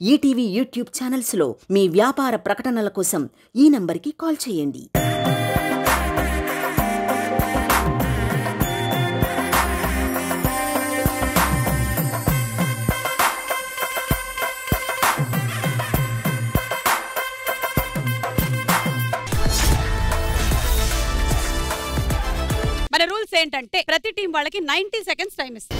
ETV YouTube ఛానల్స్లో మీ వ్యాపార ప్రకటనల కోసం ఈ నంబర్కి కాల్ చేయండి. మన రూల్స్ ఏంటంటే ప్రతి టీం వాళ్ళకి 90 సెకండ్స్ టైం ఇస్తాం.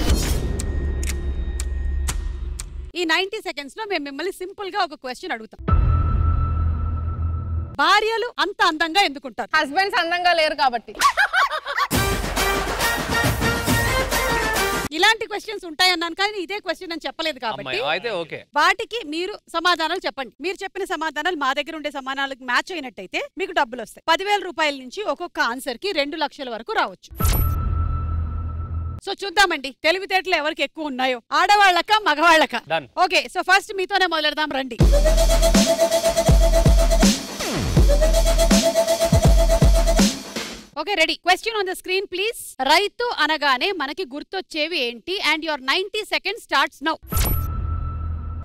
ఈ 90 సెకండ్స్ లో మేము మిమ్మల్ని సింపుల్ గా ఒక క్వశ్చన్ అడుగుతాం. భార్యలు అంత అందంగా ఎందుకుంటారు? హస్బెండ్స్ అందంగా లేరు కాబట్టి. ఇలాంటి క్వశ్చన్స్ ఉంటాయన్నాను కానీ ఇదే క్వశ్చన్ అని చెప్పలేదు కాబట్టి వాటికి మీరు సమాధానాలు చెప్పండి. మీరు చెప్పిన సమాధానాలు మా దగ్గర ఉండే సమాధానాలకు మ్యాచ్ అయినట్టయితే మీకు డబ్బులు వస్తాయి. 10,000 రూపాయల నుంచి ఒక్కొక్క ఆన్సర్ కి 2 లక్షల వరకు రావచ్చు. సో చూద్దామండి తెలివితేటలు ఎవరికి ఎక్కువ ఉన్నాయో, ఆడవాళ్ళక మగవాళ్ళక. ఓకే, సో ఫస్ట్ మీతోనే మొదలెడదాం రండి. Okay ready. Question on the screen please. రైతు అనగానే మనకి గుర్తొచ్చేవి ఏంటి? And your 90 seconds starts now.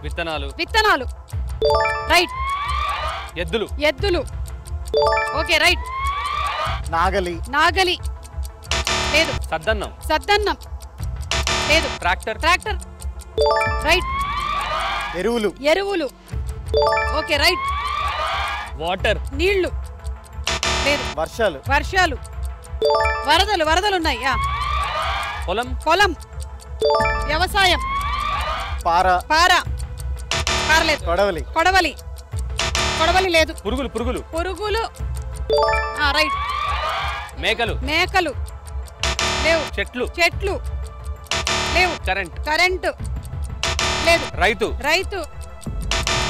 విత్తనాలు. విత్తనాలు రైట్. ఎద్దులు. ఎద్దులు ఓకే రైట్. నాగలి. నాగలి లేదు. సద్దన్నం. సద్దన్నం లేదు. ట్రాక్టర్. Tractor right. ఎరువులు. ఎరువులు ఓకే రైట్. వాటర్. నీళ్లు లేదు. వర్షాలు. వర్షాలు. వరదలు. వరదలు ఉన్నాయి. పొలం. పొలం. వ్యవసాయం. పార. పార. పారలేదు. కొడవలి. కొడవలి. కొడవలి లేదు. పురుగులు. పురుగులు. పురుగులు రైట్. మేకలు. మేకలు లేవు. చెట్లు. చెట్లు లేవు. కరెంట్. కరెంటు లేదు. రైతు. రైతు.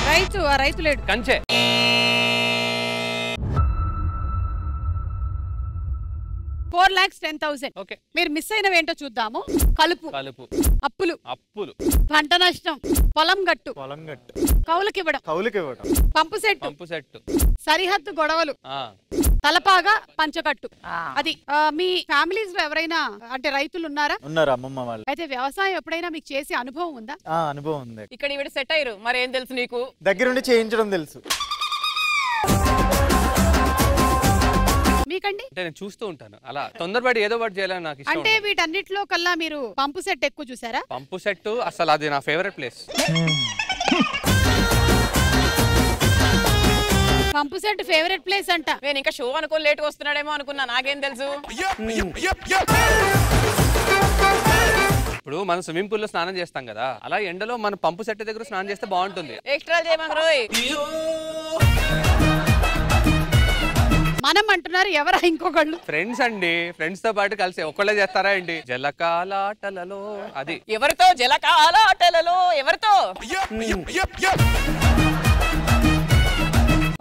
రైతు రైతు లేడు. కంచె. $4,10,000. ఓకే, మీరు మిస్ అయినవి ఏంటో చూద్దాము. కలుపు. కలుపు. అప్పులు. అప్పులు. పంట నష్టం. పొలం గట్టు. పొలం గట్టు. కౌలుకివ్వడం. కౌలుకివ్వడం. Pump set. Pump set. సరిహద్దు గొడవలు. తలపాగా పంచకట్టు. అది మీ ఫ్యామిలీస్ లో ఎవరైనా అంటే రైతులు ఉన్నారా? ఉన్నారు, అమ్మమ్మ వాళ్ళు. అయితే వ్యవసాయం ఎప్పుడైనా మీకు చేసే అనుభవం ఉందా? అనుభవం ఉంది. ఇక్కడ ఈవిడ సెట్ అయ్యారు, మరి ఏం తెలుసు నీకు? దగ్గరుండి చేయించడం తెలుసు. మీకండి? అంటే నేను చూస్తూ ఉంటాను, అలా తొందరపడి ఏదో ఒకటి చేయాలని నాకు ఇష్టం. అంటే వీటన్నిటిలో కల్లా మీరు పంపు సెట్ ఎక్కువ చూసారా? పంపు సెట్ అసలు అది నా favourite place. Pump set favourite place అంట. నేను ఇంకా షో అనుకో లేట్ వస్తున్నాడేమో అనుకున్నా, నాకేం తెలుసు. ఇప్పుడు మనం స్విమ్మింగ్ పూల్ లో స్నానం చేస్తాం కదా, అలా ఎండలో మన పంపు సెట్ దగ్గర స్నానం చేస్తే బాగుంటుంది. ఎక్స్ట్రా చేయమంటారు. మనం అంటున్నారు, ఎవరా ఇంకొకళ్ళు? ఫ్రెండ్స్ అండి, ఫ్రెండ్స్ తో పాటు కలిసి ఒక్కళ్ళే చేస్తారా ఏంటి? జలకాలాటలలో. అది ఎవరితో? జలకాలాటలలో ఎవరితో?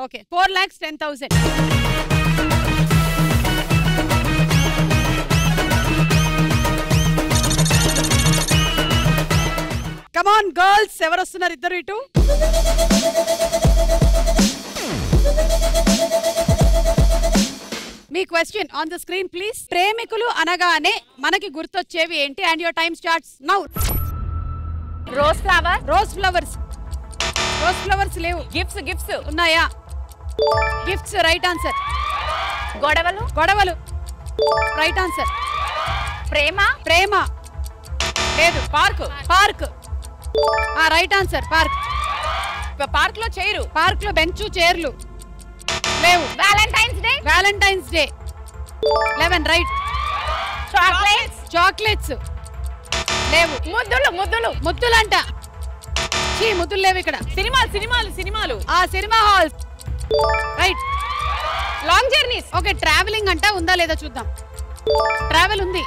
ఓకే, 4,10,000. కమాన్ గర్ల్స్, ఎవరు వస్తున్నారు? ఇద్దరు ఇటు. మీ question on the screen please. ప్రేమికులు అనగానే మనకి గుర్తొచ్చేవి ఏంటి? And your time starts now. Rose flower. Rose flowers. Rose flowers లేవు. గిఫ్ట్స్. గిఫ్ట్స్ ఉన్నాయా? Gifts right answer. గొడవలు. గొడవలు రైట్ ఆన్సర్. ప్రేమ. ప్రేమ లేదు. Park. Park right answer. Park. Park లో చైరు. పార్క్ లో బెంచు చైర్లు లేవు. Valentine's Day. Valentine's Day 11 right. Chocolates. Chocolates లేవు. ముద్దులు. ముద్దులు. ముద్దులంట. ముద్దులు లేవు ఇక్కడ. సినిమాలు. సినిమాలు. సినిమాలు. Cinema halls right. Long journeys. Okay, travelling అంట. ఉందా లేదా చూద్దాం. ట్రావెల్ ఉంది.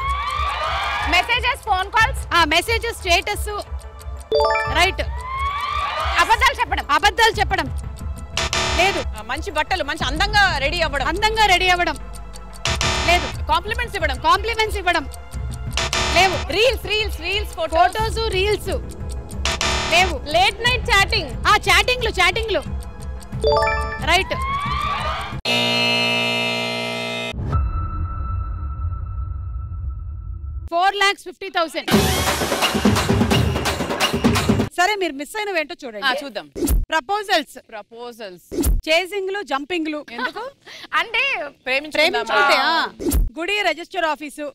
Messages. Phone calls. Messages. Status right. అబద్ధాలు చెప్పడం. అబద్ధాలు చెప్పడం లేదు. మంచి బట్టలు. మంచి అందంగా రెడీ అవ్వడం. అందంగా రెడీ అవ్వడం లేదు. కాంప్లిమెంట్స్ ఇవ్వడం. కాంప్లిమెంట్స్ ఇవ్వడం లేవు. Reels. Reels. Reels. Photos. Reels లేవు. Late night chatting. చాటింగ్లు. చాటింగ్లు రైట్. $4,50,000. సరే మీరు మిస్ అయినవేంటో చూడండి. చూద్దాం. ప్రపోజల్స్, చేసింగ్లు, జంపింగ్లు. ఎందుకు అంటే ప్రేమించుకుంటే గుడి రిజిస్టర్ ఆఫీసు,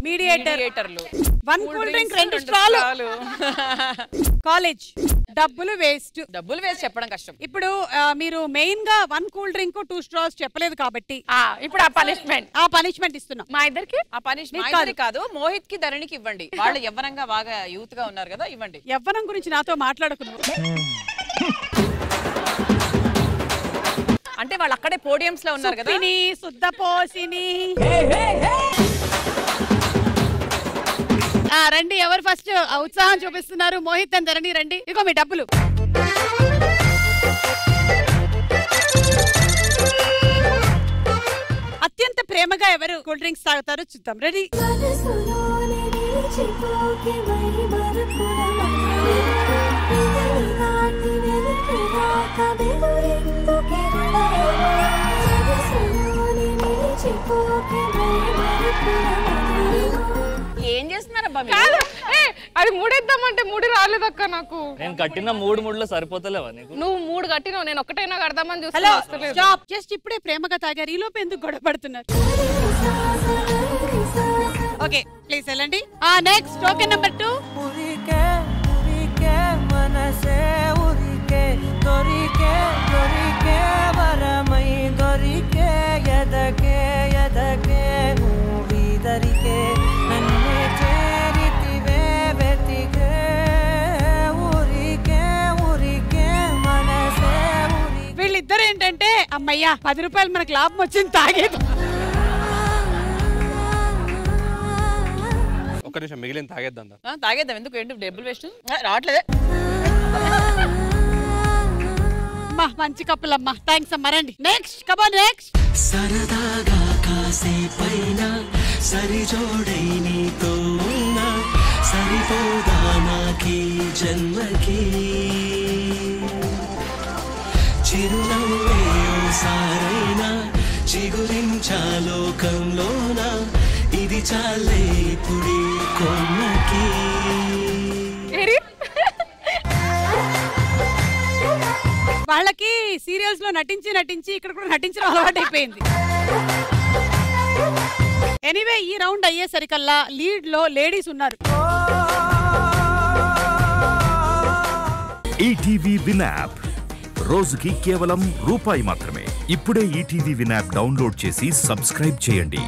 మీడియేటర్లు, 1 కూల్ డ్రింక్ 2 స్ట్రాలు, కాలేజ్, డబ్బులు వేస్ట్ చెప్పడం కష్టం. ఇప్పుడు మీరు మెయిన్ గా 1 కూల్ డ్రింక్ 2 స్ట్రాస్ చెప్పలేదు కాబట్టి ఇప్పుడు ఆ పనిష్మెంట్ ఇస్తున్నాం మా ఇద్దరికి. ఆ పనిష్మెంట్ కాదు, మోహిత్ కి ధరణికి ఇవ్వండి. వాళ్ళు యవ్వనంగా బాగా యూత్ గా ఉన్నారు కదా, ఇవ్వండి. యవ్వనం గురించి నాతో మాట్లాడకు. అంటే వాళ్ళు అక్కడే పోడియంస్ లో ఉన్నారు కదా. శుద్ధపోసిని. రండి, ఎవరు ఫస్ట్ ఉత్సాహం చూపిస్తున్నారు? మోహిత్ అని ధరణి రండి. ఇగో మీ డబ్బులు. అత్యంత ప్రేమగా ఎవరు కూల్ డ్రింక్స్ తాగుతారో చూద్దాం. రెడీ? ఏం చేస్తున్నారబ్బా? అది 3 వేద్దామంటే 3 రాలేదక్క నాకు. నేను కట్టిన 3 ముడ్లు సరిపోతలేవా నీకు? నువ్వు 3 కట్టినావు, నేను ఒకటైనా కడదామని చూస్తున్నా. స్టాప్. జస్ట్ ఇప్పుడే ప్రేమగా తాగారు, ఈ లోపు ఎందుకు గొడవ పడుతున్నారు? ఓకే, ప్లీజ్ వెళ్ళండి. Next token number 2. వీళ్ళిద్దరు ఏంటంటే అమ్మయ్యా 10 రూపాయలు మనకు లాభం వచ్చింది, తాగేది. ఒక్క నిమిషం, మిగిలిన తాగేద్దాం. ఎందుకు? ఏంటి డబ్బులు వేస్ట్? రావట్లేదే. మంచి కప్పులమ్మా. థ్యాంక్స్ అమ్మా. రండి నెక్స్ట్. కమాన్ నెక్స్ట్. సరదాగా కాసేపైన సరిజోడై నీతో ఉన్నా సరిపోదా నాకీ జన్మకి చిరునవ్వే ఓసారైనా చిగురించాలోకంలోన ఇది చాలే పుడి కొమ్మకి. వాళ్ళకి సీరియల్స్ లో నటించి ఇక్కడ కూడా నటించడం అలవాటు అయిపోయింది. ఎనీవే, ఈ రౌండ్ అయ్యేసరికల్లా లీడ్ లో లేడీస్ ఉన్నారు. ఈటీవీ విన్ యాప్ రోజుకి కేవలం ₹1 మాత్రమే. ఇప్పుడే ఈటీవీ విన్ యాప్ డౌన్లోడ్ చేసి సబ్స్క్రైబ్ చేయండి.